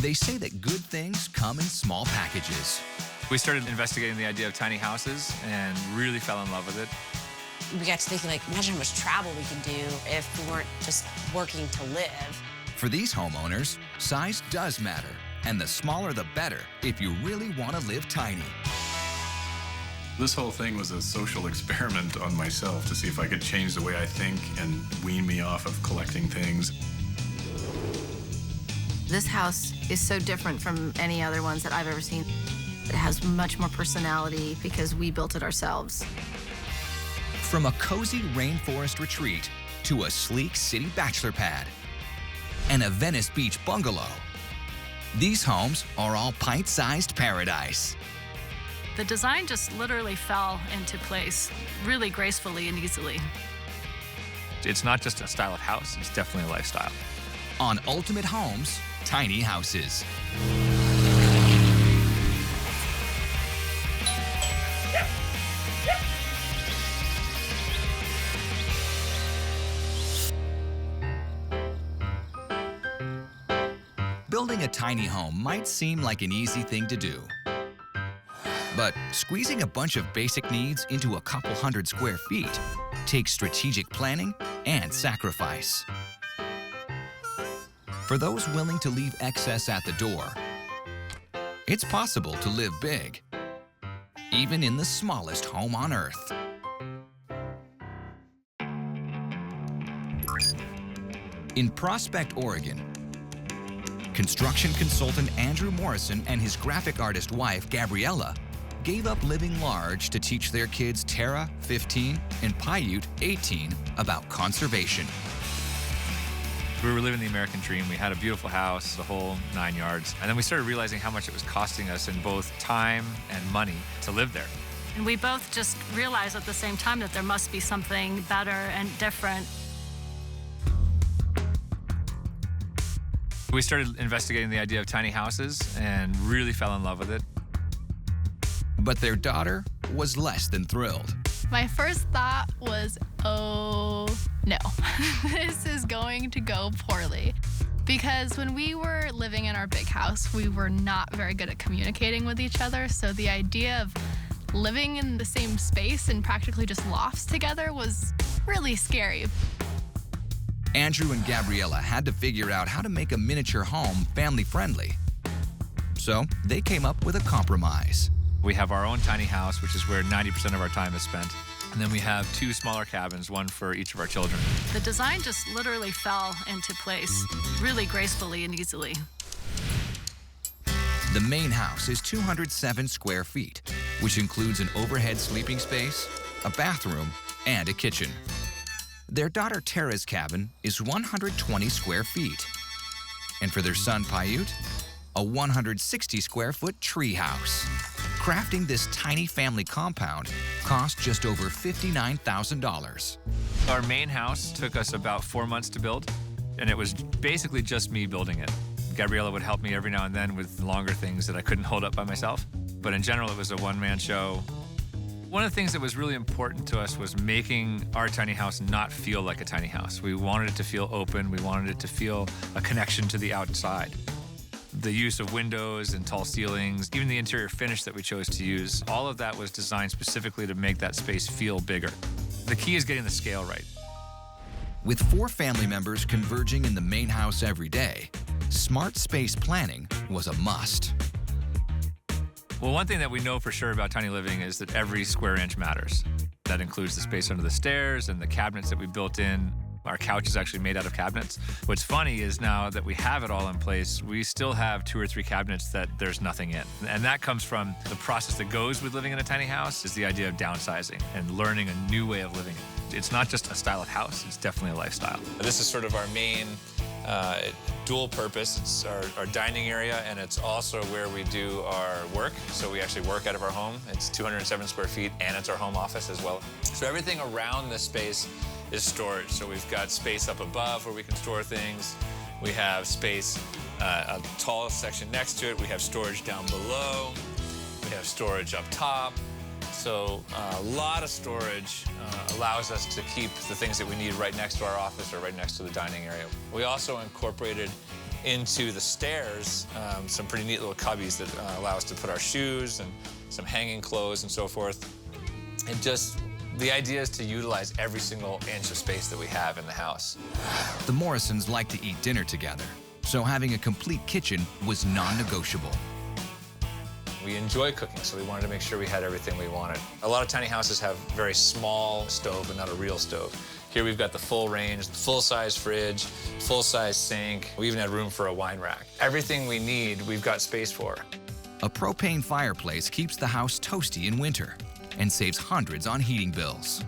They say that good things come in small packages. We started investigating the idea of tiny houses and really fell in love with it. We got to thinking, like, imagine how much travel we could do if we weren't just working to live. For these homeowners, size does matter, and the smaller the better if you really want to live tiny. This whole thing was a social experiment on myself to see if I could change the way I think and wean me off of collecting things. This house is so different from any other ones that I've ever seen. It has much more personality because we built it ourselves. From a cozy rainforest retreat to a sleek city bachelor pad and a Venice beach bungalow, these homes are all pint-sized paradise. The design just literally fell into place really gracefully and easily. It's not just a style of house, it's definitely a lifestyle. On Ultimate Homes, Tiny Houses. Building a tiny home might seem like an easy thing to do. But squeezing a bunch of basic needs into a couple hundred square feet takes strategic planning and sacrifice. For those willing to leave excess at the door, it's possible to live big, even in the smallest home on earth. In Prospect, Oregon, construction consultant Andrew Morrison and his graphic artist wife, Gabriella, gave up living large to teach their kids Tara, 15, and Paiute, 18, about conservation. We were living the American dream. We had a beautiful house, the whole 9 yards. And then we started realizing how much it was costing us in both time and money to live there. And we both just realized at the same time that there must be something better and different. We started investigating the idea of tiny houses and really fell in love with it. But their daughter was less than thrilled. My first thought was, oh no, this is going to go poorly. Because when we were living in our big house, we were not very good at communicating with each other. So the idea of living in the same space and practically just lofts together was really scary. Andrew and Gabriella had to figure out how to make a miniature home family-friendly. So they came up with a compromise. We have our own tiny house, which is where 90% of our time is spent. And then we have 2 smaller cabins, one for each of our children. The design just literally fell into place really gracefully and easily. The main house is 207 square feet, which includes an overhead sleeping space, a bathroom, and a kitchen. Their daughter Tara's cabin is 120 square feet. And for their son Paiute, a 160 square foot tree house. Crafting this tiny family compound cost just over $59,000. Our main house took us about 4 months to build, and it was basically just me building it. Gabriella would help me every now and then with longer things that I couldn't hold up by myself. But in general, it was a one-man show. One of the things that was really important to us was making our tiny house not feel like a tiny house. We wanted it to feel open. We wanted it to feel a connection to the outside. The use of windows and tall ceilings, even the interior finish that we chose to use, all of that was designed specifically to make that space feel bigger. The key is getting the scale right. With 4 family members converging in the main house every day, smart space planning was a must. Well, one thing that we know for sure about tiny living is that every square inch matters. That includes the space under the stairs and the cabinets that we built in. Our couch is actually made out of cabinets. What's funny is now that we have it all in place, we still have 2 or 3 cabinets that there's nothing in. And that comes from the process that goes with living in a tiny house is the idea of downsizing and learning a new way of living. It's not just a style of house, it's definitely a lifestyle. This is sort of our main dual purpose. It's our dining area, and it's also where we do our work. So we actually work out of our home. It's 207 square feet, and it's our home office as well. So everything around this space is storage. So we've got space up above where we can store things. We have space, a tall section next to it. We have storage down below. We have storage up top. So a lot of storage allows us to keep the things that we need right next to our office or right next to the dining area. We also incorporated into the stairs, some pretty neat little cubbies that allow us to put our shoes and some hanging clothes and so forth. And just the idea is to utilize every single inch of space that we have in the house. The Morrisons like to eat dinner together, so having a complete kitchen was non-negotiable. We enjoy cooking, so we wanted to make sure we had everything we wanted. A lot of tiny houses have very small stove, but not a real stove. Here we've got the full range, full-size fridge, full-size sink. We even had room for a wine rack. Everything we need, we've got space for. A propane fireplace keeps the house toasty in winter and saves hundreds on heating bills.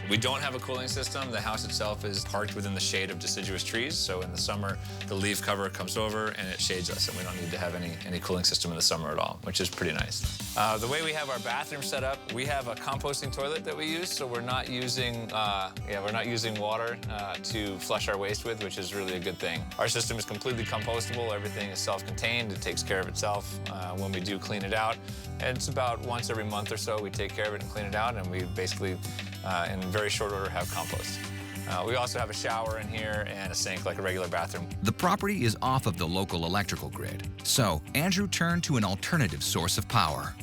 We don't have a cooling system. The house itself is parked within the shade of deciduous trees, so in the summer, the leaf cover comes over and it shades us, and we don't need to have any cooling system in the summer at all, which is pretty nice. The way we have our bathroom set up, we have a composting toilet that we use, so we're not using water to flush our waste with, which is really a good thing. Our system is completely compostable. Everything is self-contained. It takes care of itself when we do clean it out. And it's about once every month or so we take care of it and clean it out, and we basically in very short order have compost. We also have a shower in here and a sink like a regular bathroom. The property is off of the local electrical grid, so Andrew turned to an alternative source of power.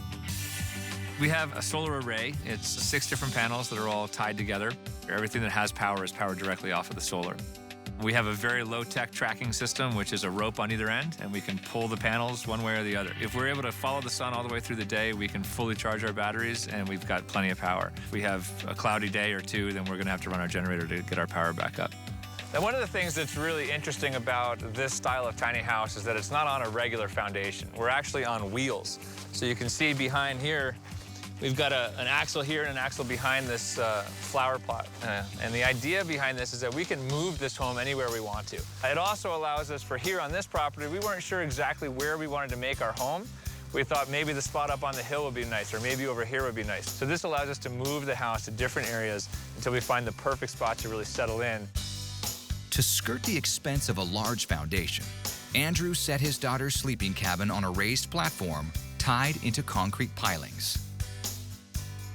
We have a solar array. It's 6 different panels that are all tied together. Everything that has power is powered directly off of the solar. We have a very low-tech tracking system, which is a rope on either end, and we can pull the panels one way or the other. If we're able to follow the sun all the way through the day, we can fully charge our batteries, and we've got plenty of power. If we have a cloudy day or two, then we're going to have to run our generator to get our power back up. Now, one of the things that's really interesting about this style of tiny house is that it's not on a regular foundation. We're actually on wheels. So you can see behind here, we've got an axle here and an axle behind this flower plot. And the idea behind this is that we can move this home anywhere we want to. It also allows us, for here on this property, we weren't sure exactly where we wanted to make our home. We thought maybe the spot up on the hill would be nice, or maybe over here would be nice. So this allows us to move the house to different areas until we find the perfect spot to really settle in. To skirt the expense of a large foundation, Andrew set his daughter's sleeping cabin on a raised platform tied into concrete pilings.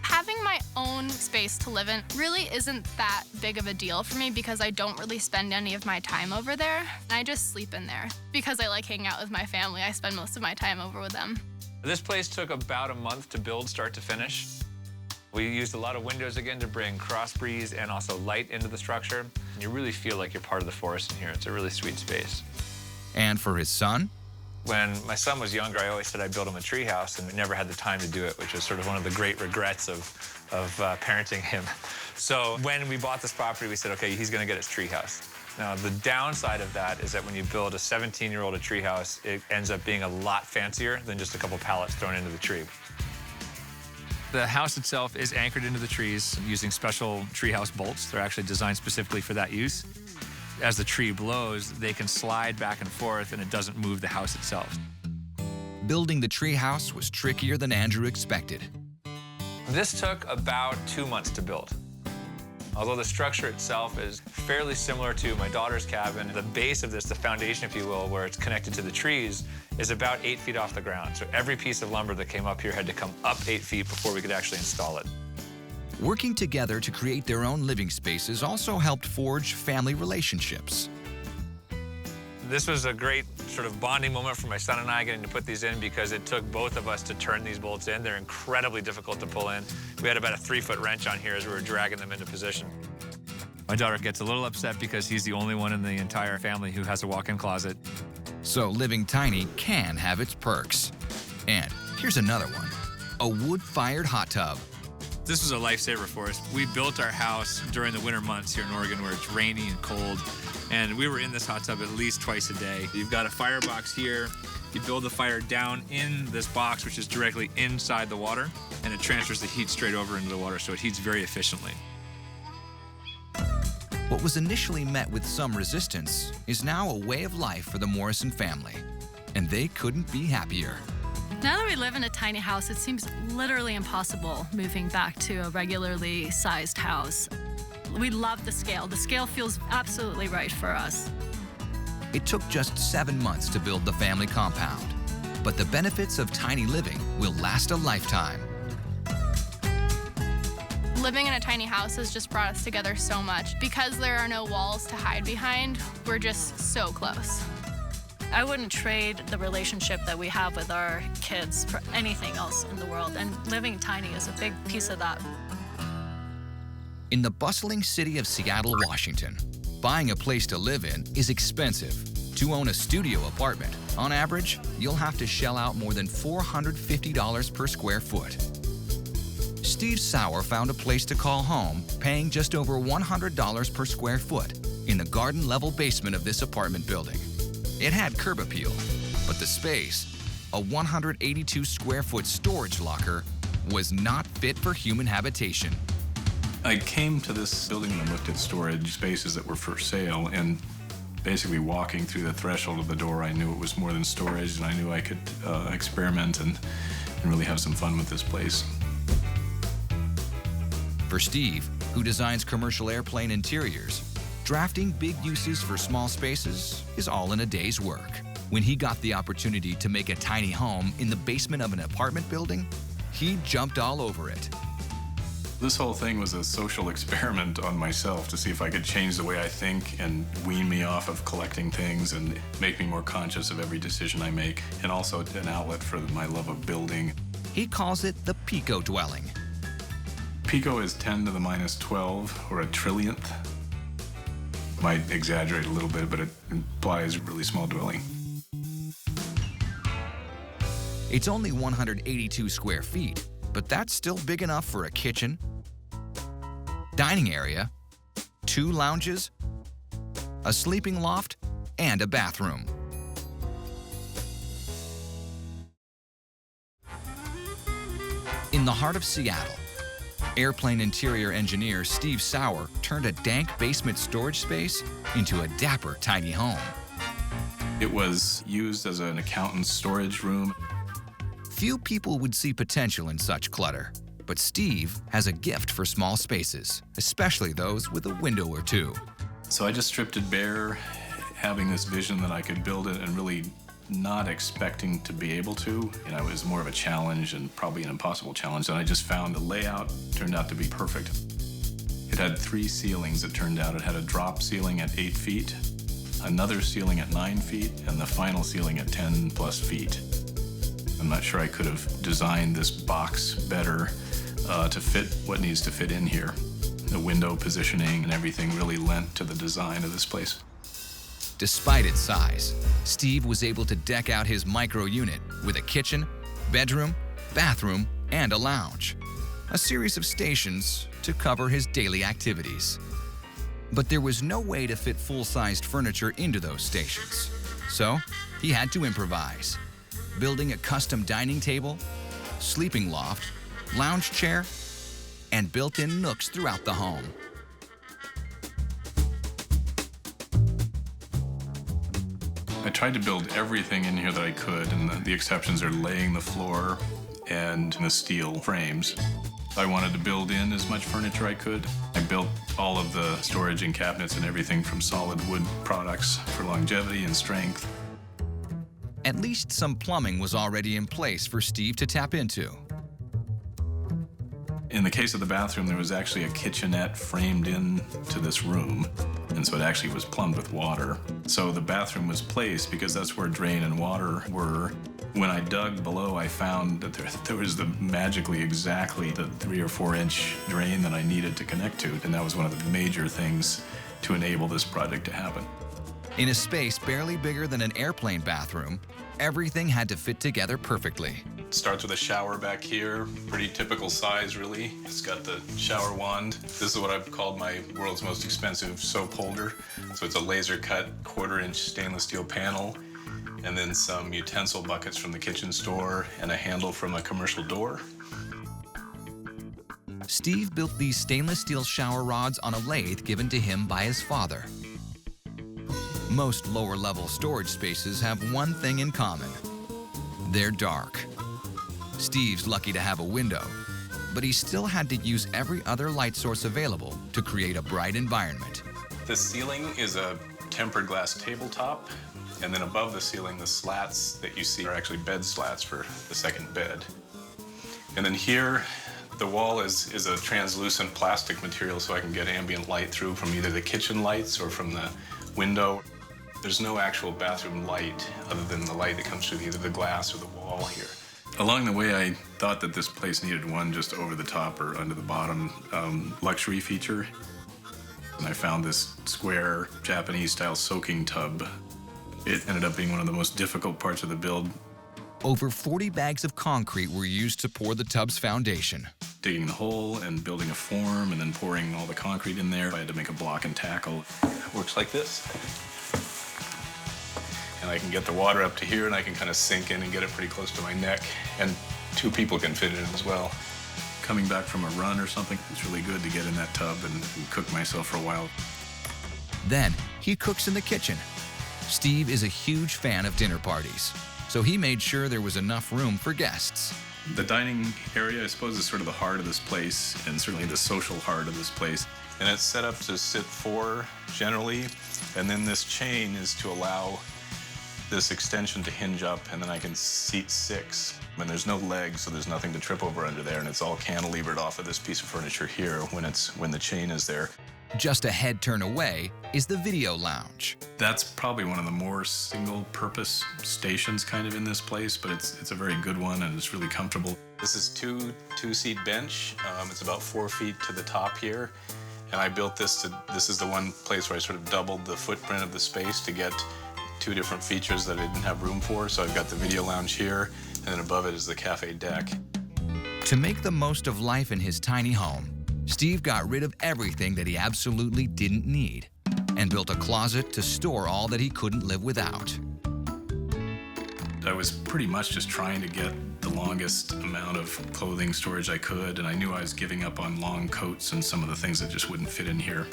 Having my own space to live in really isn't that big of a deal for me because I don't really spend any of my time over there. I just sleep in there. Because I like hanging out with my family, I spend most of my time over with them. This place took about a month to build, start to finish. We used a lot of windows again to bring cross breeze and also light into the structure. And you really feel like you're part of the forest in here. It's a really sweet space. And for his son, when my son was younger, I always said I'd build him a treehouse, and we never had the time to do it, which was sort of one of the great regrets of parenting him. So when we bought this property, we said, okay, he's going to get his treehouse. Now, the downside of that is that when you build a 17-year-old a treehouse, it ends up being a lot fancier than just a couple pallets thrown into the tree. The house itself is anchored into the trees using special treehouse bolts. They're actually designed specifically for that use. As the tree blows, they can slide back and forth, and it doesn't move the house itself. building the treehouse was trickier than Andrew expected. This took about 2 months to build. Although the structure itself is fairly similar to my daughter's cabin, the base of this, the foundation, if you will, where it's connected to the trees, is about 8 feet off the ground. So every piece of lumber that came up here had to come up 8 feet before we could actually install it. Working together to create their own living spaces also helped forge family relationships. This was a great sort of bonding moment for my son and I getting to put these in because it took both of us to turn these bolts in. They're incredibly difficult to pull in. We had about a 3-foot wrench on here as we were dragging them into position. My daughter gets a little upset because he's the only one in the entire family who has a walk-in closet. So living tiny can have its perks. And here's another one, a wood-fired hot tub. This was a lifesaver for us. We built our house during the winter months here in Oregon where it's rainy and cold. And we were in this hot tub at least twice a day. You've got a firebox here. You build the fire down in this box, which is directly inside the water, and it transfers the heat straight over into the water, so it heats very efficiently. What was initially met with some resistance is now a way of life for the Morrison family, and they couldn't be happier. Now that we live in a tiny house, it seems literally impossible moving back to a regularly sized house. We love the scale. The scale feels absolutely right for us. It took just 7 months to build the family compound, but the benefits of tiny living will last a lifetime. Living in a tiny house has just brought us together so much. Because there are no walls to hide behind, we're just so close. I wouldn't trade the relationship that we have with our kids for anything else in the world, and living tiny is a big piece of that. In the bustling city of Seattle, Washington, buying a place to live in is expensive. To own a studio apartment, on average, you'll have to shell out more than $450 per square foot. Steve Sauer found a place to call home, paying just over $100 per square foot in the garden-level basement of this apartment building. It had curb appeal, but the space, a 182 square foot storage locker, was not fit for human habitation. I came to this building and looked at storage spaces that were for sale, and basically walking through the threshold of the door, I knew it was more than storage, and I knew I could experiment and really have some fun with this place. For Steve, who designs commercial airplane interiors, drafting big uses for small spaces is all in a day's work. When he got the opportunity to make a tiny home in the basement of an apartment building, he jumped all over it. This whole thing was a social experiment on myself to see if I could change the way I think and wean me off of collecting things and make me more conscious of every decision I make, and also an outlet for my love of building. He calls it the Pico dwelling. Pico is 10 to the minus 12, or a trillionth. Might exaggerate a little bit, but it implies a really small dwelling. It's only 182 square feet, but that's still big enough for a kitchen, dining area, 2 lounges, a sleeping loft, and a bathroom. In the heart of Seattle, airplane interior engineer Steve Sauer turned a dank basement storage space into a dapper tiny home. It was used as an accountant's storage room. Few people would see potential in such clutter, but Steve has a gift for small spaces, especially those with a window or two. So I just stripped it bare, having this vision that I could build it and really not expecting to be able to. You know, it was more of a challenge and probably an impossible challenge. And I just found the layout turned out to be perfect. It had 3 ceilings, it turned out. It had a drop ceiling at 8 feet, another ceiling at 9 feet, and the final ceiling at 10 plus feet. I'm not sure I could have designed this box better to fit what needs to fit in here. The window positioning and everything really lent to the design of this place. Despite its size, Steve was able to deck out his micro unit with a kitchen, bedroom, bathroom, and a lounge. A series of stations to cover his daily activities. But there was no way to fit full-sized furniture into those stations. So he had to improvise, building a custom dining table, sleeping loft, lounge chair, and built-in nooks throughout the home. I tried to build everything in here that I could, and the exceptions are laying the floor and the steel frames. I wanted to build in as much furniture I could. I built all of the storage and cabinets and everything from solid wood products for longevity and strength. At least some plumbing was already in place for Steve to tap into. In the case of the bathroom, there was actually a kitchenette framed in to this room, and so it actually was plumbed with water. So the bathroom was placed because that's where drain and water were. When I dug below, I found that there was magically exactly the 3 or 4 inch drain that I needed to connect to, and that was one of the major things to enable this project to happen. In a space barely bigger than an airplane bathroom, everything had to fit together perfectly. It starts with a shower back here, pretty typical size really. It's got the shower wand. This is what I've called my world's most expensive soap holder. So it's a laser cut 1/4 inch stainless steel panel, and then some utensil buckets from the kitchen store and a handle from a commercial door. Steve built these stainless steel shower rods on a lathe given to him by his father. Most lower-level storage spaces have one thing in common. They're dark. Steve's lucky to have a window, but he still had to use every other light source available to create a bright environment. The ceiling is a tempered glass tabletop, and then above the ceiling, the slats that you see are actually bed slats for the second bed. And then here, The wall is a translucent plastic material so I can get ambient light through from either the kitchen lights or from the window. There's no actual bathroom light other than the light that comes through either the glass or the wall here. Along the way, I thought that this place needed one just over the top or under the bottom luxury feature. And I found this square Japanese-style soaking tub. It ended up being one of the most difficult parts of the build. Over 40 bags of concrete were used to pour the tub's foundation. Digging the hole and building a form and then pouring all the concrete in there. I had to make a block and tackle. It works like this. And I can get the water up to here and I can kind of sink in and get it pretty close to my neck. And 2 people can fit in as well. Coming back from a run or something, it's really good to get in that tub and cook myself for a while. Then he cooks in the kitchen. Steve is a huge fan of dinner parties, so he made sure there was enough room for guests. The dining area, I suppose, is sort of the heart of this place, and certainly the social heart of this place. And it's set up to sit 4 generally, and then this chain is to allow this extension to hinge up, and then I can seat 6. And there's no legs, so there's nothing to trip over under there, and it's all cantilevered off of this piece of furniture here when the chain is there. Just a head turn away is the video lounge. That's probably one of the more single-purpose stations kind of in this place, but it's a very good one and it's really comfortable. This is two-seat bench. It's about 4 feet to the top here, and I built this is the one place where I sort of doubled the footprint of the space to get 2 different features that I didn't have room for. So I've got the video lounge here, and then above it is the cafe deck. To make the most of life in his tiny home, Steve got rid of everything that he absolutely didn't need and built a closet to store all that he couldn't live without. I was pretty much just trying to get the longest amount of clothing storage I could, and I knew I was giving up on long coats and some of the things that just wouldn't fit in here.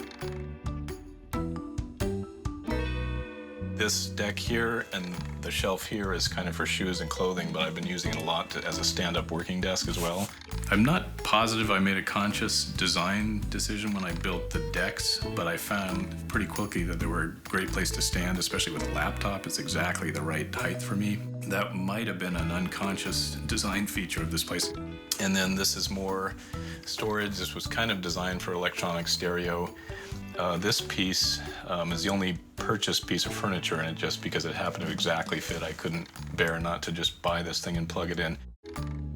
This deck here and the shelf here is kind of for shoes and clothing, but I've been using it a lot as a stand-up working desk as well. I'm not positive I made a conscious design decision when I built the decks, but I found pretty quickly that they were a great place to stand, especially with a laptop. It's exactly the right height for me. That might have been an unconscious design feature of this place. And then this is more storage. This was kind of designed for electronic stereo. This piece is the only purchased piece of furniture in it just because it happened to exactly fit. I couldn't bear not to just buy this thing and plug it in.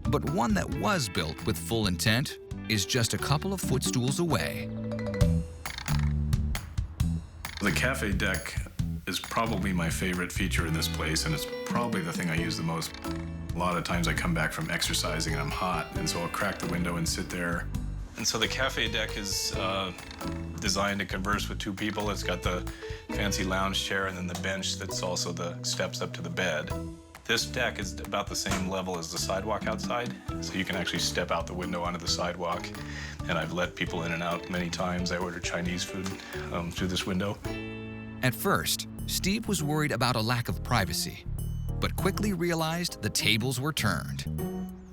But one that was built with full intent is just a couple of footstools away. The cafe deck is probably my favorite feature in this place, and it's probably the thing I use the most. A lot of times I come back from exercising and I'm hot, and so I'll crack the window and sit there. And so the cafe deck is designed to converse with 2 people. It's got the fancy lounge chair and then the bench that's also the steps up to the bed. This deck is about the same level as the sidewalk outside, so you can actually step out the window onto the sidewalk. And I've let people in and out many times. I order Chinese food through this window. At first, Steve was worried about a lack of privacy, but quickly realized the tables were turned.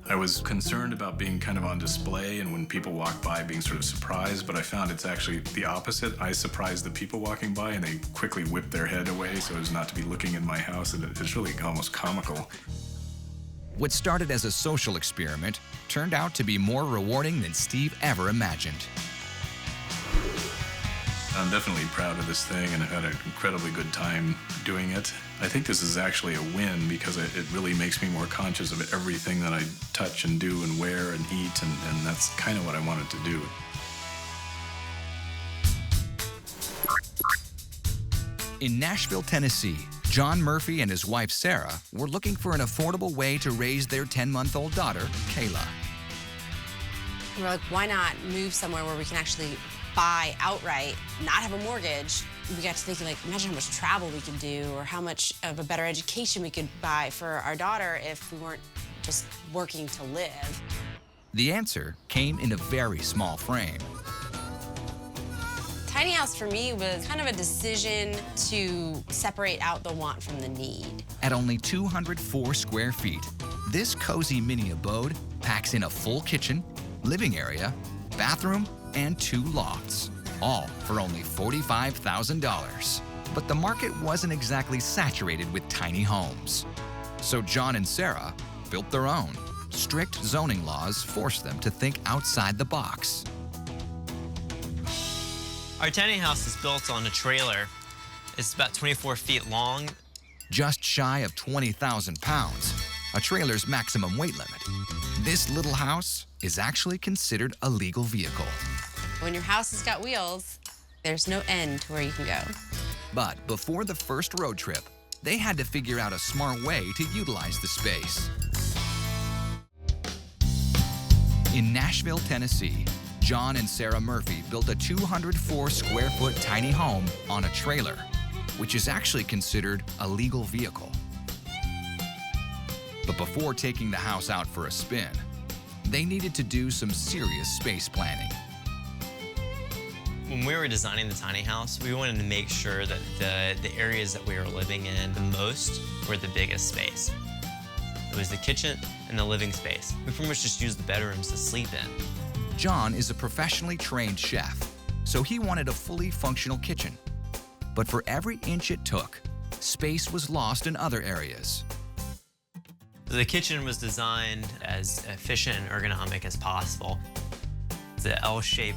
I was concerned about being kind of on display and when people walk by being sort of surprised, but I found it's actually the opposite. I surprise the people walking by and they quickly whip their head away so as not to be looking in my house, and it's really almost comical. What started as a social experiment turned out to be more rewarding than Steve ever imagined. I'm definitely proud of this thing and I've had an incredibly good time doing it. I think this is actually a win because it really makes me more conscious of everything that I touch and do and wear and eat, and that's kind of what I wanted to do. In Nashville, Tennessee, John Murphy and his wife Sarah were looking for an affordable way to raise their 10-month-old daughter, Kayla. We're like, why not move somewhere where we can actually buy outright, not have a mortgage? We got to thinking, like, imagine how much travel we could do or how much of a better education we could buy for our daughter if we weren't just working to live. The answer came in a very small frame. Tiny house for me was kind of a decision to separate out the want from the need. At only 204 square feet, this cozy mini abode packs in a full kitchen, living area, bathroom, and 2 lofts, all for only $45,000. But the market wasn't exactly saturated with tiny homes. So John and Sarah built their own, strict zoning laws forced them to think outside the box. Our tiny house is built on a trailer. It's about 24 feet long. Just shy of 20,000 pounds, a trailer's maximum weight limit. This little house is actually considered a legal vehicle. When your house has got wheels, there's no end to where you can go. But before the first road trip, they had to figure out a smart way to utilize the space. In Nashville, Tennessee, John and Sarah Murphy built a 204-square-foot tiny home on a trailer, which is actually considered a legal vehicle. But before taking the house out for a spin, they needed to do some serious space planning. When we were designing the tiny house, we wanted to make sure that the areas that we were living in the most were the biggest space. It was the kitchen and the living space. We pretty much just used the bedrooms to sleep in. John is a professionally trained chef, so he wanted a fully functional kitchen. But for every inch it took, space was lost in other areas. The kitchen was designed as efficient and ergonomic as possible. The L shape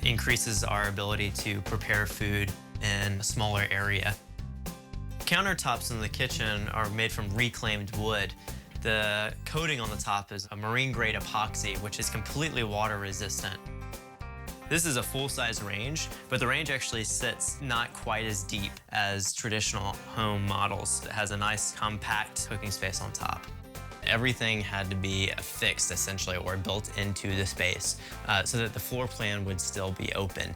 increases our ability to prepare food in a smaller area. Countertops in the kitchen are made from reclaimed wood. The coating on the top is a marine-grade epoxy, which is completely water-resistant. This is a full-size range, but the range actually sits not quite as deep as traditional home models. It has a nice, compact cooking space on top. Everything had to be affixed, essentially, or built into the space so that the floor plan would still be open.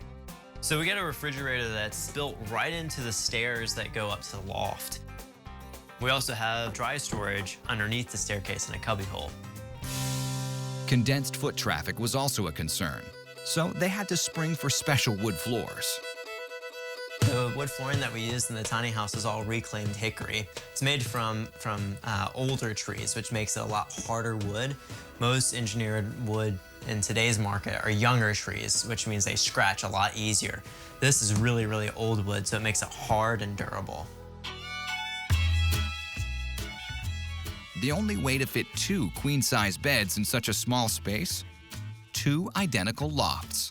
So we got a refrigerator that's built right into the stairs that go up to the loft. We also have dry storage underneath the staircase in a cubbyhole. Condensed foot traffic was also a concern, so they had to spring for special wood floors. The wood flooring that we used in the tiny house is all reclaimed hickory. It's made from older trees, which makes it a lot harder wood. Most engineered wood in today's market are younger trees, which means they scratch a lot easier. This is really, really old wood, so it makes it hard and durable. The only way to fit 2 queen-size beds in such a small space? 2 identical lofts.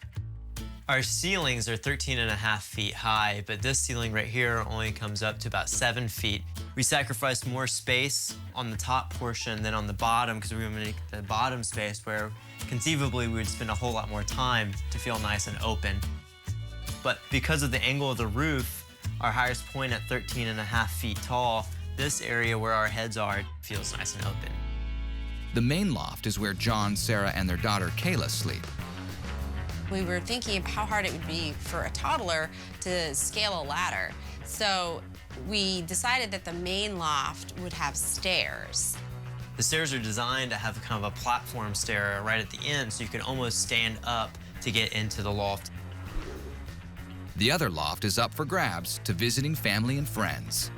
Our ceilings are 13.5 feet high, but this ceiling right here only comes up to about 7 feet. We sacrificed more space on the top portion than on the bottom because we would make the bottom space where conceivably we would spend a whole lot more time to feel nice and open. But because of the angle of the roof, our highest point at 13.5 feet tall, this area where our heads are feels nice and open. The main loft is where John, Sarah, and their daughter Kayla sleep. We were thinking of how hard it would be for a toddler to scale a ladder. So we decided that the main loft would have stairs. The stairs are designed to have kind of a platform stair right at the end, so you can almost stand up to get into the loft. The other loft is up for grabs to visiting family and friends.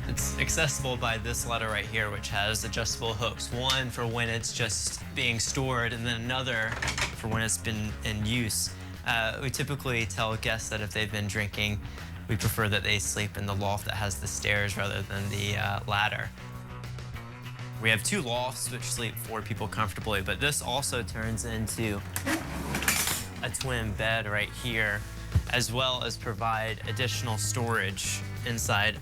It's accessible by this ladder right here, which has adjustable hooks. One for when it's just being stored, and then another for when it's been in use. We typically tell guests that if they've been drinking, we prefer that they sleep in the loft that has the stairs rather than the ladder. We have 2 lofts which sleep 4 people comfortably, but this also turns into a twin bed right here, as well as provide additional storage inside.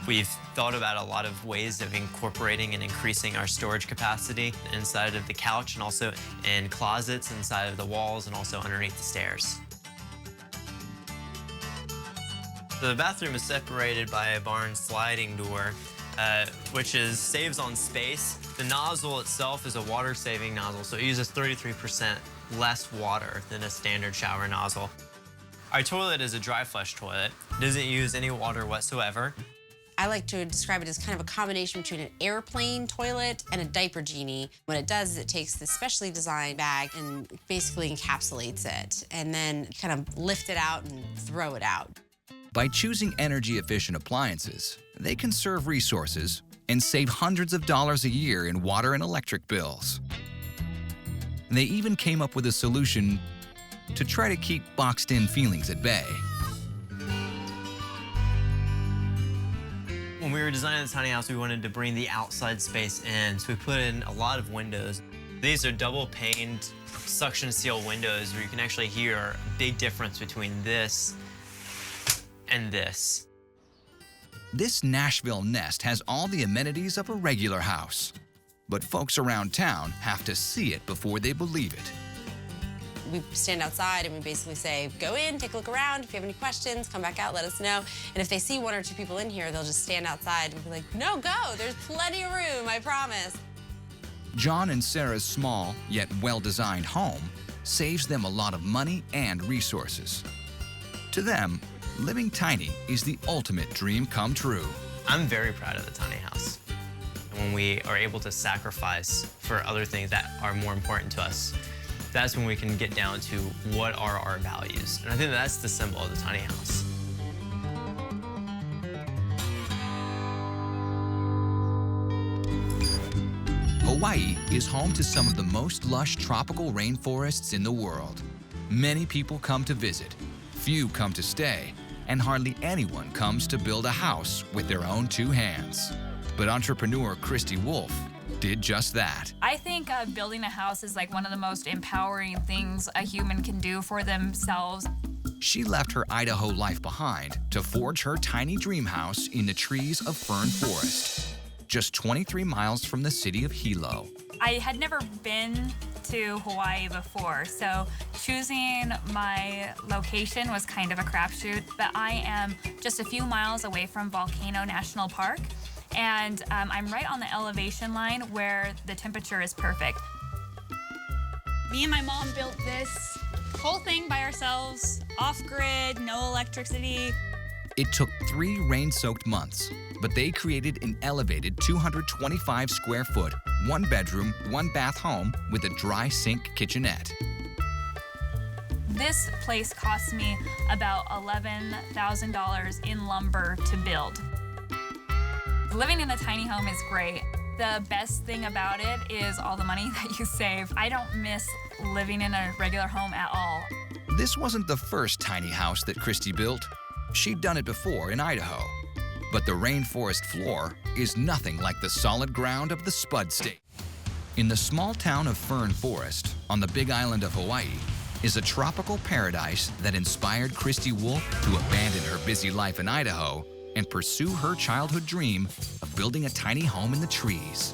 We've thought about a lot of ways of incorporating and increasing our storage capacity inside of the couch and also in closets inside of the walls and also underneath the stairs. So the bathroom is separated by a barn sliding door, which saves on space. The nozzle itself is a water-saving nozzle, so it uses 33% less water than a standard shower nozzle. Our toilet is a dry flush toilet. It doesn't use any water whatsoever. I like to describe it as kind of a combination between an airplane toilet and a diaper genie. What it does is it takes this specially designed bag and basically encapsulates it, and then kind of lift it out and throw it out. By choosing energy-efficient appliances, they conserve resources and save hundreds of dollars a year in water and electric bills. They even came up with a solution to try to keep boxed-in feelings at bay. were designing the tiny house, we wanted to bring the outside space in, so we put in a lot of windows. These are double-paned suction seal windows where you can actually hear a big difference between this and this. This Nashville nest has all the amenities of a regular house, but folks around town have to see it before they believe it. We stand outside and we basically say, go in, take a look around. If you have any questions, come back out, let us know. And if they see 1 or 2 people in here, they'll just stand outside and be like, no, go, there's plenty of room, I promise. John and Sarah's small, yet well-designed home saves them a lot of money and resources. To them, living tiny is the ultimate dream come true. I'm very proud of the tiny house. When we are able to sacrifice for other things that are more important to us, that's when we can get down to what are our values. And I think that's the symbol of the tiny house. Hawaii is home to some of the most lush tropical rainforests in the world. Many people come to visit, few come to stay, and hardly anyone comes to build a house with their own 2 hands. But entrepreneur Christy Wolf did just that. I think building a house is like one of the most empowering things a human can do for themselves. She left her Idaho life behind to forge her tiny dream house in the trees of Fern Forest, just 23 miles from the city of Hilo. I had never been to Hawaii before, so choosing my location was kind of a crapshoot, but I am just a few miles away from Volcano National Park, and I'm right on the elevation line where the temperature is perfect. Me and my mom built this whole thing by ourselves, off-grid, no electricity. It took 3 rain-soaked months, but they created an elevated 225 square foot, 1-bedroom, 1-bath home with a dry sink kitchenette. This place cost me about $11,000 in lumber to build. Living in a tiny home is great. The best thing about it is all the money that you save. I don't miss living in a regular home at all. This wasn't the first tiny house that Christy built. She'd done it before in Idaho. But the rainforest floor is nothing like the solid ground of the Spud State. In the small town of Fern Forest, on the Big Island of Hawaii, is a tropical paradise that inspired Christy Wolf to abandon her busy life in Idaho and pursue her childhood dream of building a tiny home in the trees.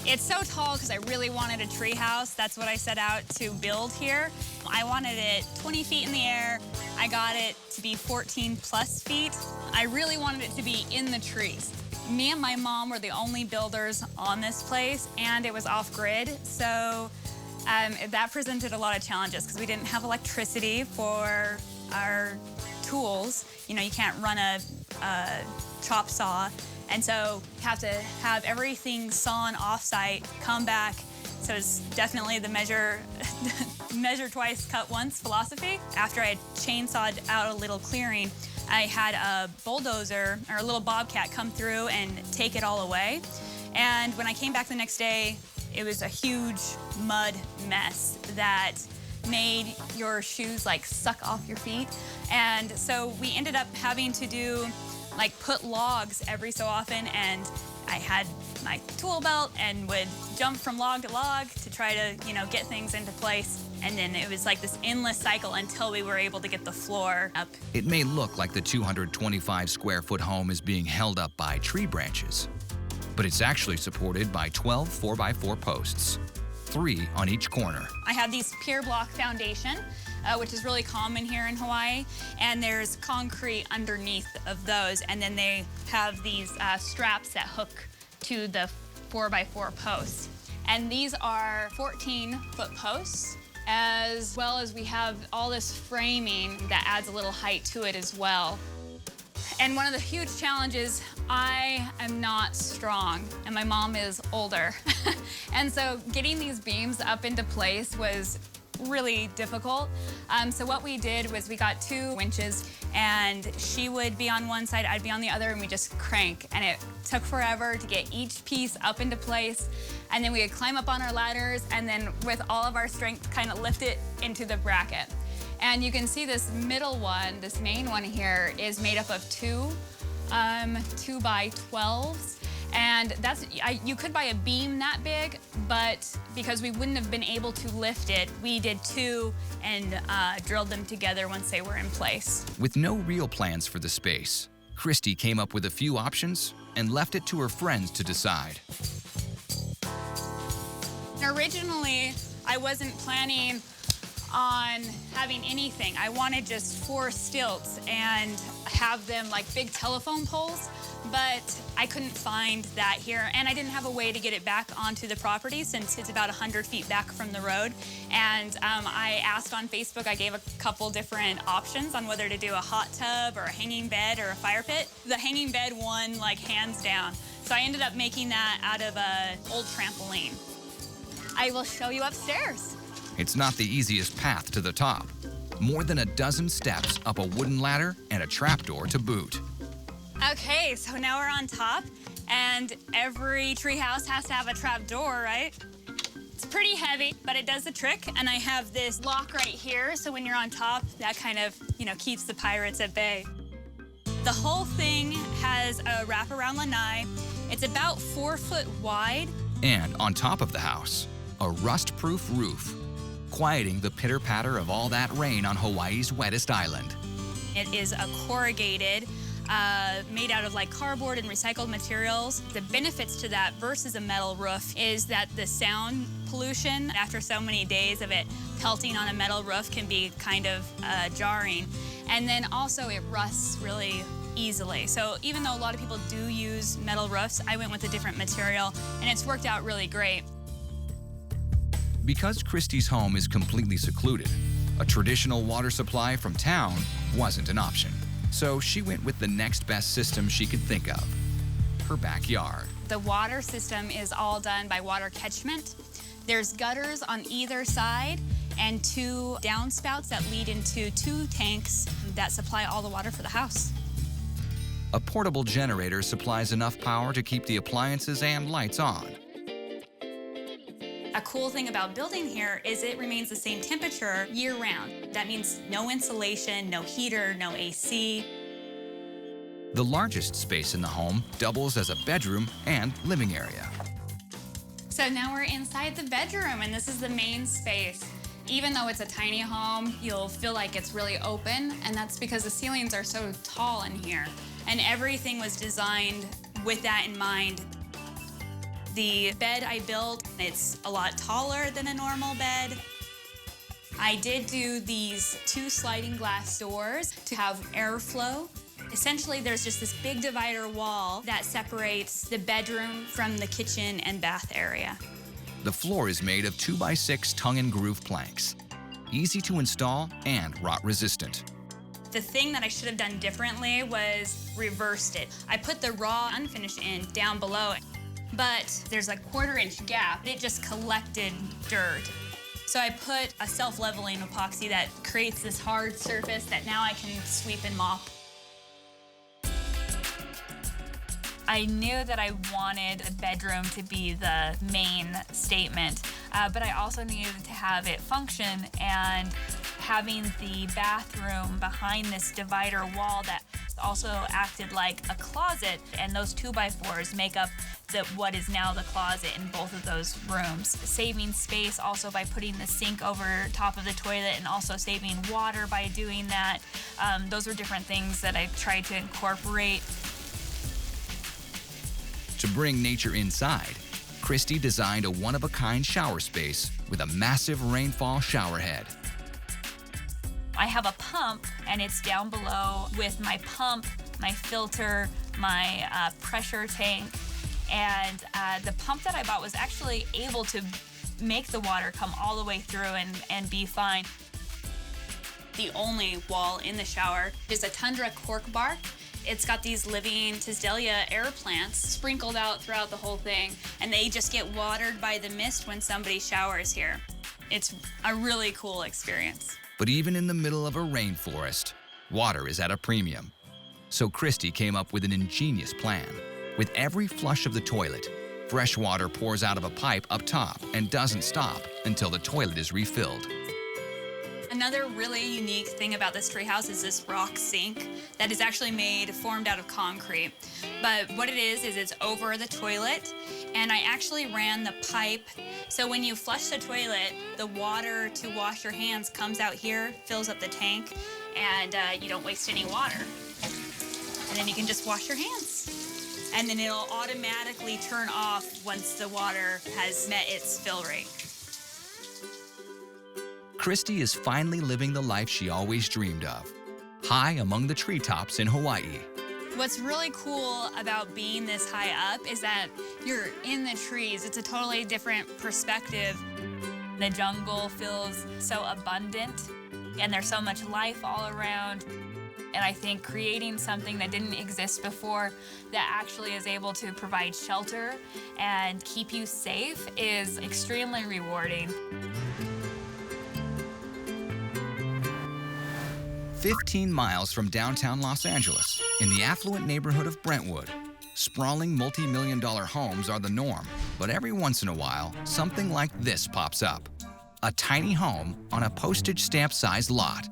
It's so tall because I really wanted a tree house. That's what I set out to build here. I wanted it 20 feet in the air. I got it to be 14 plus feet. I really wanted it to be in the trees. Me and my mom were the only builders on this place, and it was off-grid, so that presented a lot of challenges because we didn't have electricity for our tools. You know, you can't run a chop saw, and so you have to have everything sawn off-site, come back. So it's definitely the measure twice, cut once philosophy. After I had chainsawed out a little clearing, I had a bulldozer or a little bobcat come through and take it all away. And when I came back the next day, it was a huge mud mess that made your shoes like suck off your feet. And so we ended up having to do like put logs every so often, and I had my tool belt and would jump from log to log to try to, you know, get things into place. And then it was like this endless cycle until we were able to get the floor up. It may look like the 225 square foot home is being held up by tree branches, but it's actually supported by 12 4x4 posts, 3 on each corner. I have these pier block foundation, which is really common here in Hawaii, and there's concrete underneath of those, and then they have these straps that hook to the 4x4 posts. And these are 14-foot posts, as well as we have all this framing that adds a little height to it as well. And one of the huge challenges, I am not strong, and my mom is older. And so getting these beams up into place was really difficult. So what we did was we got 2 winches, and she would be on one side, I'd be on the other, and we just crank. And it took forever to get each piece up into place. And then we would climb up on our ladders, and then with all of our strength, kind of lift it into the bracket. And you can see this middle one, this main one here, is made up of 2 2x12s. And you could buy a beam that big, but because we wouldn't have been able to lift it, we did 2 and drilled them together once they were in place. With no real plans for the space, Christy came up with a few options and left it to her friends to decide. Originally, I wasn't planning on having anything. I wanted just 4 stilts and have them like big telephone poles, but I couldn't find that here, and I didn't have a way to get it back onto the property since it's about 100 feet back from the road. And I asked on Facebook, I gave a couple different options on whether to do a hot tub or a hanging bed or a fire pit. The hanging bed won like hands down. So I ended up making that out of an old trampoline. I will show you upstairs. It's not the easiest path to the top. More than a dozen steps up a wooden ladder and a trapdoor to boot. Okay, so now we're on top, and every treehouse has to have a trap door, right? It's pretty heavy, but it does the trick, and I have this lock right here, so when you're on top, that kind of, keeps the pirates at bay. The whole thing has a wraparound lanai. It's about 4 foot wide. And on top of the house, a rust-proof roof, quieting the pitter-patter of all that rain on Hawaii's wettest island. It is a corrugated, made out of like cardboard and recycled materials. The benefits to that versus a metal roof is that the sound pollution after so many days of it pelting on a metal roof can be kind of jarring. And then also it rusts really easily. So even though a lot of people do use metal roofs, I went with a different material, and it's worked out really great. Because Christy's home is completely secluded, a traditional water supply from town wasn't an option. So she went with the next best system she could think of, her backyard. The water system is all done by water catchment. There's gutters on either side and 2 downspouts that lead into 2 tanks that supply all the water for the house. A portable generator supplies enough power to keep the appliances and lights on. A cool thing about building here is it remains the same temperature year-round. That means no insulation, no heater, no AC. The largest space in the home doubles as a bedroom and living area. So now we're inside the bedroom, and this is the main space. Even though it's a tiny home, you'll feel like it's really open, and that's because the ceilings are so tall in here. And everything was designed with that in mind. The bed I built, it's a lot taller than a normal bed. I did do these 2 sliding glass doors to have airflow. Essentially, there's just this big divider wall that separates the bedroom from the kitchen and bath area. The floor is made of 2x6 tongue and groove planks, easy to install and rot resistant. The thing that I should have done differently was reversed it. I put the raw unfinished end down below, but there's a 1/4 inch gap. It just collected dirt. So I put a self-leveling epoxy that creates this hard surface that now I can sweep and mop. I knew that I wanted the bedroom to be the main statement, but I also needed to have it function, and having the bathroom behind this divider wall that also acted like a closet, and those 2x4s make up what is now the closet in both of those rooms. Saving space also by putting the sink over top of the toilet, and also saving water by doing that. Those were different things that I tried to incorporate. To bring nature inside, Christy designed a one-of-a-kind shower space with a massive rainfall shower head. I have a pump, and it's down below with my pump, my filter, my pressure tank, and the pump that I bought was actually able to make the water come all the way through and be fine. The only wall in the shower is a tundra cork bark. It's got these living Tisdelia air plants sprinkled out throughout the whole thing, and they just get watered by the mist when somebody showers here. It's a really cool experience. But even in the middle of a rainforest, water is at a premium. So Christy came up with an ingenious plan. With every flush of the toilet, fresh water pours out of a pipe up top and doesn't stop until the toilet is refilled. Another really unique thing about this treehouse is this rock sink that is actually formed out of concrete. But what it is it's over the toilet, and I actually ran the pipe. So when you flush the toilet, the water to wash your hands comes out here, fills up the tank, and you don't waste any water. And then you can just wash your hands. And then it'll automatically turn off once the water has met its fill rate. Christy is finally living the life she always dreamed of, high among the treetops in Hawaii. What's really cool about being this high up is that you're in the trees. It's a totally different perspective. The jungle feels so abundant, and there's so much life all around. And I think creating something that didn't exist before that actually is able to provide shelter and keep you safe is extremely rewarding. 15 miles from downtown Los Angeles, in the affluent neighborhood of Brentwood, sprawling multi-million-dollar homes are the norm, but every once in a while, something like this pops up. A tiny home on a postage stamp-sized lot.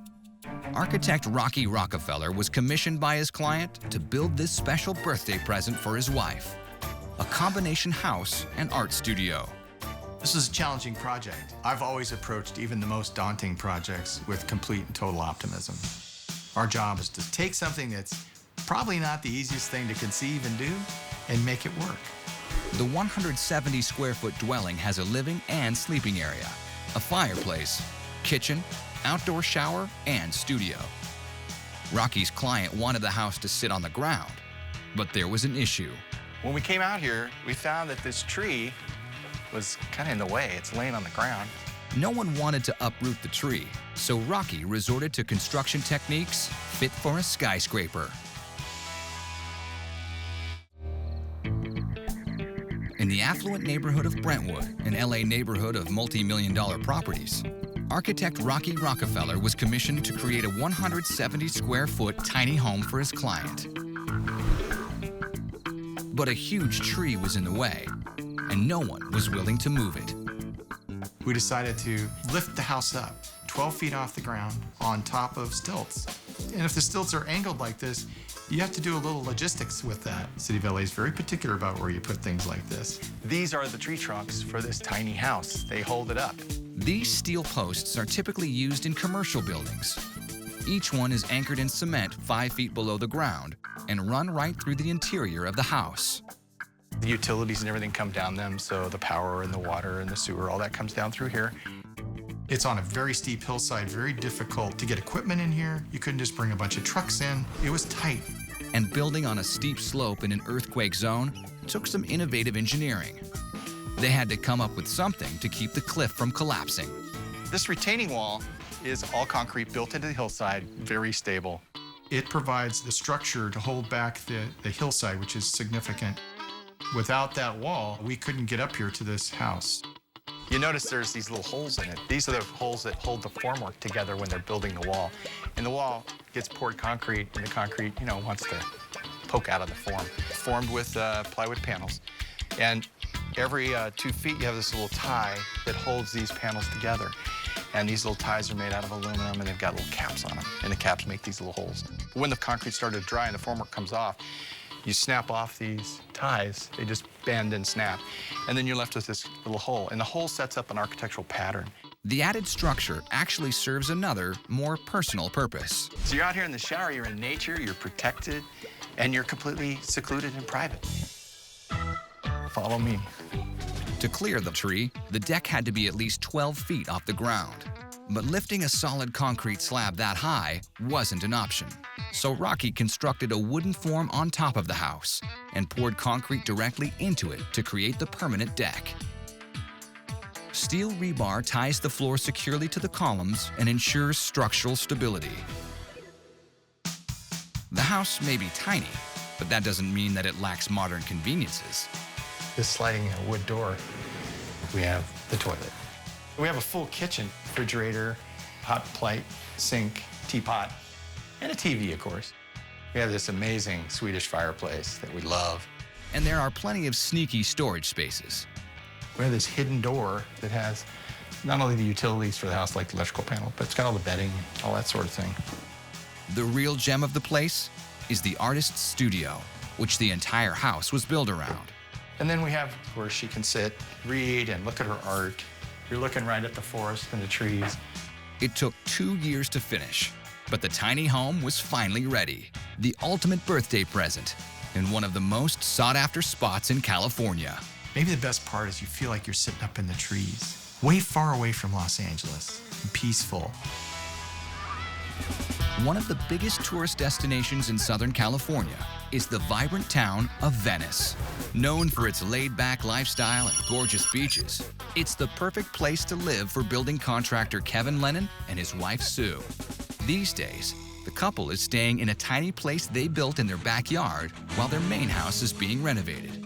Architect Rocky Rockefeller was commissioned by his client to build this special birthday present for his wife. A combination house and art studio. This is a challenging project. I've always approached even the most daunting projects with complete and total optimism. Our job is to take something that's probably not the easiest thing to conceive and do and make it work. The 170 square foot dwelling has a living and sleeping area, a fireplace, kitchen, outdoor shower, and studio. Rocky's client wanted the house to sit on the ground, but there was an issue. When we came out here, we found that this tree was kind of in the way. It's laying on the ground. No one wanted to uproot the tree, so Rocky resorted to construction techniques fit for a skyscraper. In the affluent neighborhood of Brentwood, an LA neighborhood of multi-million-dollar properties, architect Rocky Rockefeller was commissioned to create a 170 square foot tiny home for his client. But a huge tree was in the way, and no one was willing to move it. We decided to lift the house up 12 feet off the ground on top of stilts. And if the stilts are angled like this, you have to do a little logistics with that. City of LA is very particular about where you put things like this. These are the tree trunks for this tiny house. They hold it up. These steel posts are typically used in commercial buildings. Each one is anchored in cement 5 feet below the ground and run right through the interior of the house. The utilities and everything come down them, so the power and the water and the sewer, all that comes down through here. It's on a very steep hillside, very difficult to get equipment in here. You couldn't just bring a bunch of trucks in. It was tight. And building on a steep slope in an earthquake zone took some innovative engineering. They had to come up with something to keep the cliff from collapsing. This retaining wall is all concrete built into the hillside, very stable. It provides the structure to hold back the hillside, which is significant. Without that wall, we couldn't get up here to this house. You notice there's these little holes in it. These are the holes that hold the formwork together when they're building the wall. And the wall gets poured concrete, and the concrete, wants to poke out of the form. Formed with plywood panels. And every 2 feet, you have this little tie that holds these panels together. And these little ties are made out of aluminum, and they've got little caps on them. And the caps make these little holes. When the concrete started to dry and the formwork comes off, you snap off these ties, they just bend and snap, and then you're left with this little hole, and the hole sets up an architectural pattern. The added structure actually serves another, more personal purpose. So you're out here in the shower, you're in nature, you're protected, and you're completely secluded and private. Follow me. To clear the tree, the deck had to be at least 12 feet off the ground. But lifting a solid concrete slab that high wasn't an option. So Rocky constructed a wooden form on top of the house and poured concrete directly into it to create the permanent deck. Steel rebar ties the floor securely to the columns and ensures structural stability. The house may be tiny, but that doesn't mean that it lacks modern conveniences. This sliding wood door, we have the toilet. We have a full kitchen, refrigerator, hot plate, sink, teapot, and a TV, of course. We have this amazing Swedish fireplace that we love. And there are plenty of sneaky storage spaces. We have this hidden door that has not only the utilities for the house, like the electrical panel, but it's got all the bedding, all that sort of thing. The real gem of the place is the artist's studio, which the entire house was built around. And then we have where she can sit, read, and look at her art. You're looking right at the forest and the trees. It took 2 years to finish, but the tiny home was finally ready. The ultimate birthday present in one of the most sought-after spots in California. Maybe the best part is you feel like you're sitting up in the trees, way far away from Los Angeles, and peaceful. One of the biggest tourist destinations in Southern California is the vibrant town of Venice. Known for its laid-back lifestyle and gorgeous beaches, it's the perfect place to live for building contractor Kevin Lennon and his wife Sue. These days, the couple is staying in a tiny place they built in their backyard while their main house is being renovated.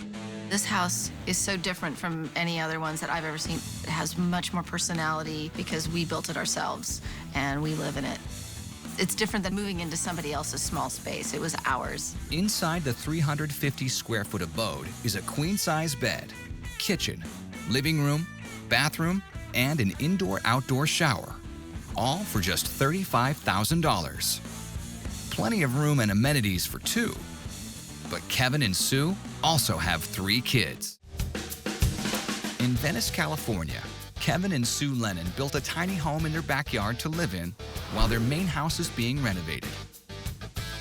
This house is so different from any other ones that I've ever seen. It has much more personality because we built it ourselves and we live in it. It's different than moving into somebody else's small space. It was ours. Inside the 350-square-foot abode is a queen-size bed, kitchen, living room, bathroom, and an indoor-outdoor shower, all for just $35,000. Plenty of room and amenities for two. But Kevin and Sue also have 3 kids. In Venice, California, Kevin and Sue Lennon built a tiny home in their backyard to live in while their main house is being renovated.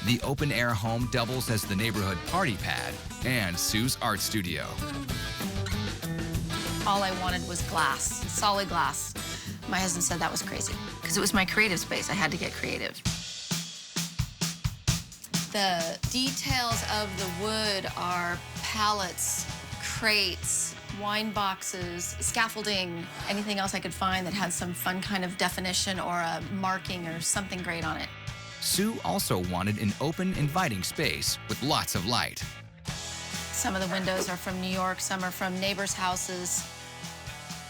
The open-air home doubles as the neighborhood party pad and Sue's art studio. All I wanted was glass, solid glass. My husband said that was crazy because it was my creative space. I had to get creative. The details of the wood are pallets, crates, wine boxes, scaffolding, anything else I could find that had some fun kind of definition or a marking or something great on it. Sue also wanted an open, inviting space with lots of light. Some of the windows are from New York, some are from neighbors' houses.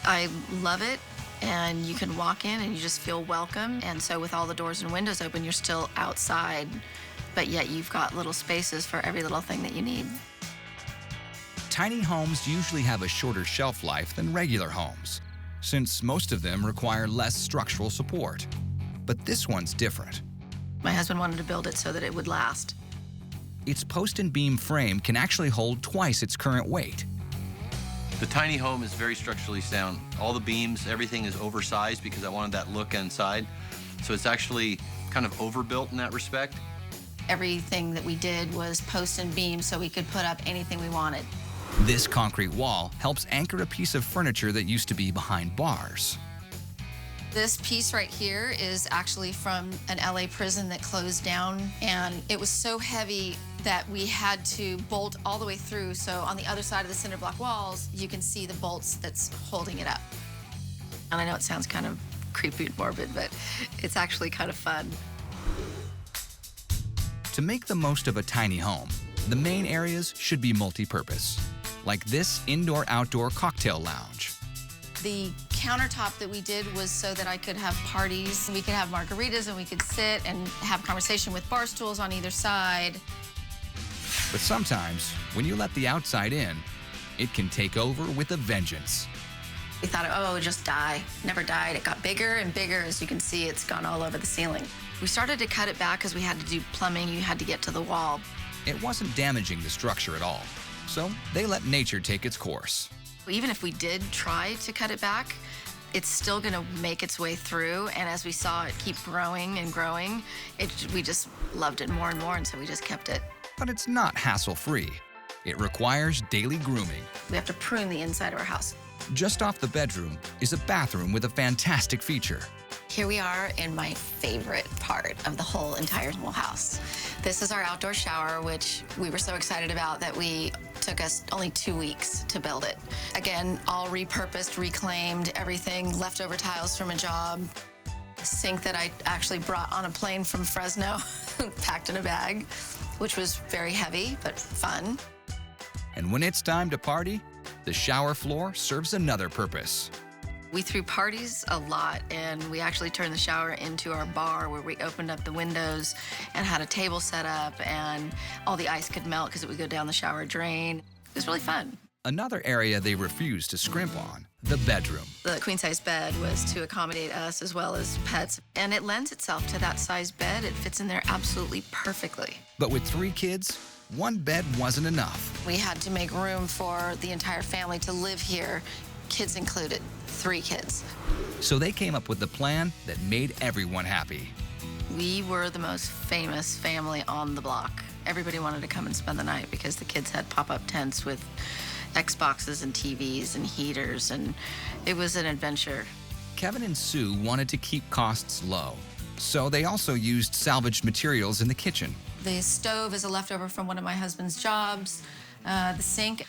I love it, and you can walk in and you just feel welcome. And so with all the doors and windows open, you're still outside, but yet you've got little spaces for every little thing that you need. Tiny homes usually have a shorter shelf life than regular homes, since most of them require less structural support. But this one's different. My husband wanted to build it so that it would last. Its post and beam frame can actually hold twice its current weight. The tiny home is very structurally sound. All the beams, everything is oversized because I wanted that look inside. So it's actually kind of overbuilt in that respect. Everything that we did was post and beam so we could put up anything we wanted. This concrete wall helps anchor a piece of furniture that used to be behind bars. This piece right here is actually from an LA prison that closed down, and it was so heavy that we had to bolt all the way through. So on the other side of the cinder block walls, you can see the bolts that's holding it up. And I know it sounds kind of creepy and morbid, but it's actually kind of fun. To make the most of a tiny home, the main areas should be multi-purpose, like this indoor-outdoor cocktail lounge. The countertop that we did was so that I could have parties. We could have margaritas and we could sit and have conversation with bar stools on either side. But sometimes, when you let the outside in, it can take over with a vengeance. We thought, oh, it would just die. Never died. It got bigger and bigger. As you can see, it's gone all over the ceiling. We started to cut it back because we had to do plumbing. You had to get to the wall. It wasn't damaging the structure at all, so they let nature take its course. Even if we did try to cut it back, it's still going to make its way through. And as we saw it keep growing and growing, we just loved it more and more, and so we just kept it. But it's not hassle-free. It requires daily grooming. We have to prune the inside of our house. Just off the bedroom is a bathroom with a fantastic feature. Here we are in my favorite part of the whole entire house. This is our outdoor shower, which we were so excited about that we took us only 2 weeks to build it. Again, all repurposed, reclaimed, everything, leftover tiles from a job. A sink that I actually brought on a plane from Fresno, packed in a bag, which was very heavy, but fun. And when it's time to party, the shower floor serves another purpose. We threw parties a lot, and we actually turned the shower into our bar where we opened up the windows and had a table set up, and all the ice could melt because it would go down the shower drain. It was really fun. Another area they refuse to scrimp on, the bedroom. The queen-size bed was to accommodate us as well as pets, and it lends itself to that size bed. It fits in there absolutely perfectly. But with 3 kids, one bed wasn't enough. We had to make room for the entire family to live here, kids included, 3 kids. So they came up with the plan that made everyone happy. We were the most famous family on the block. Everybody wanted to come and spend the night because the kids had pop-up tents with Xboxes and TVs and heaters, and it was an adventure. Kevin and Sue wanted to keep costs low, so they also used salvaged materials in the kitchen. The stove is a leftover from one of my husband's jobs. The sink,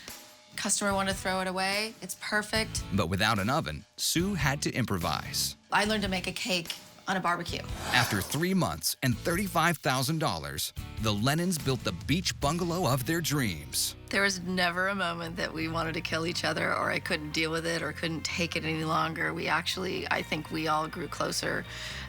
customer wanted to throw it away. It's perfect. But without an oven, Sue had to improvise. I learned to make a cake on a barbecue. After 3 months and $35,000, the Lennons built the beach bungalow of their dreams. There was never a moment that we wanted to kill each other or I couldn't deal with it or couldn't take it any longer. I think we all grew closer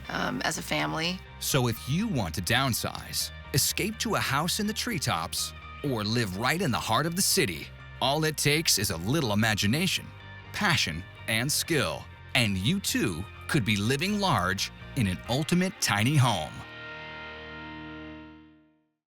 as a family. So if you want to downsize, escape to a house in the treetops, or live right in the heart of the city, all it takes is a little imagination, passion, and skill. And you too could be living large in an ultimate tiny home.